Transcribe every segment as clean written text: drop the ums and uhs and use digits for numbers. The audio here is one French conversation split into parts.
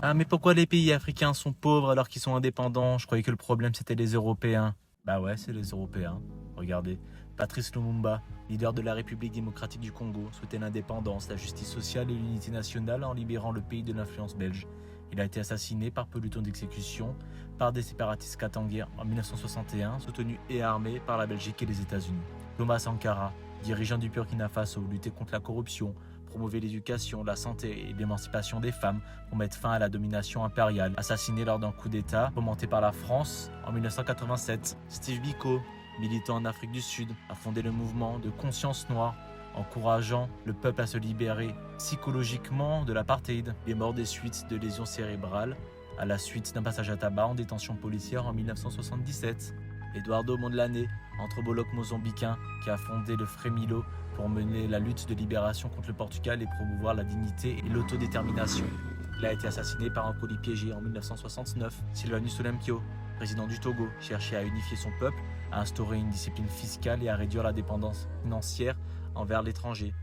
Ah, mais pourquoi les pays africains sont pauvres alors qu'ils sont indépendants? Je croyais que le problème c'était les Européens. Bah ouais, c'est les Européens. Regardez. Patrice Lumumba, leader de la République démocratique du Congo, souhaitait l'indépendance, la justice sociale et l'unité nationale en libérant le pays de l'influence belge. Il a été assassiné par peloton d'exécution par des séparatistes katangais en 1961, soutenus et armés par la Belgique et les États-Unis. Thomas Sankara, dirigeant du Burkina Faso, luttait contre la corruption, promouvait l'éducation, la santé et l'émancipation des femmes pour mettre fin à la domination impériale. Assassiné lors d'un coup d'État fomenté par la France en 1987, Steve Biko, militant en Afrique du Sud, a fondé le mouvement de conscience noire, encourageant le peuple à se libérer psychologiquement de l'apartheid. Il est mort des suites de lésions cérébrales à la suite d'un passage à tabac en détention policière en 1977. Eduardo Mondlane, anthropologue mozambicain qui a fondé le Frémilo pour mener la lutte de libération contre le Portugal et promouvoir la dignité et l'autodétermination. Il a été assassiné par un colis piégé en 1969. Sylvanus Olympio, président du Togo, cherchait à unifier son peuple, à instaurer une discipline fiscale et à réduire la dépendance financière envers l'étranger.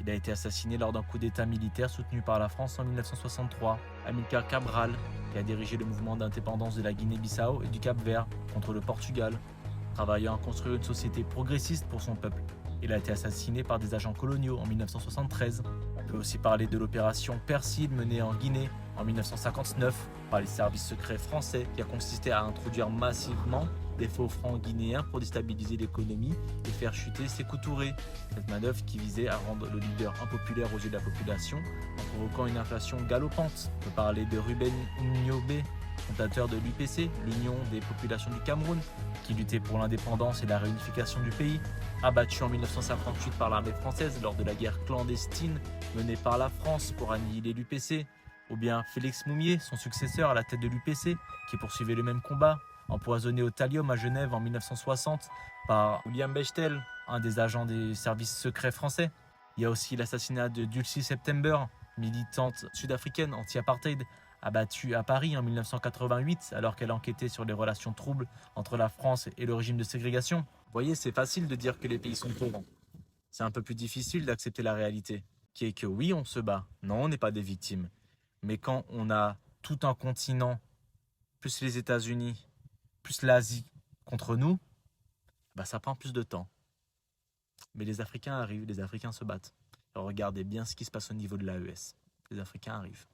Il a été assassiné lors d'un coup d'État militaire soutenu par la France en 1963. Amilcar Cabral, qui a dirigé le mouvement d'indépendance de la Guinée-Bissau et du Cap-Vert contre le Portugal, travaillant à construire une société progressiste pour son peuple. Il a été assassiné par des agents coloniaux en 1973. On peut aussi parler de l'opération Persil menée en Guinée en 1959 par les services secrets français qui a consisté à introduire massivement des faux francs guinéens pour déstabiliser l'économie et faire chuter ses Touré. Cette manœuvre qui visait à rendre le leader impopulaire aux yeux de la population en provoquant une inflation galopante. On peut parler de Ruben Nyobe, fondateur de l'UPC, l'Union des populations du Cameroun, qui luttait pour l'indépendance et la réunification du pays, abattu en 1958 par l'armée française lors de la guerre clandestine menée par la France pour annihiler l'UPC, ou bien Félix Moumier, son successeur à la tête de l'UPC, qui poursuivait le même combat, empoisonné au thallium à Genève en 1960 par William Bechtel, un des agents des services secrets français. Il y a aussi l'assassinat de Dulcie September, militante sud-africaine anti-apartheid, abattue à Paris en 1988 alors qu'elle enquêtait sur les relations troubles entre la France et le régime de ségrégation. Vous voyez, c'est facile de dire que les pays sont pauvres. C'est un peu plus difficile d'accepter la réalité, qui est que oui, on se bat, non, on n'est pas des victimes. Mais quand on a tout un continent, plus les États-Unis, plus l'Asie contre nous, bah ça prend plus de temps. Mais les Africains arrivent, les Africains se battent. Alors regardez bien ce qui se passe au niveau de l'AES. Les Africains arrivent.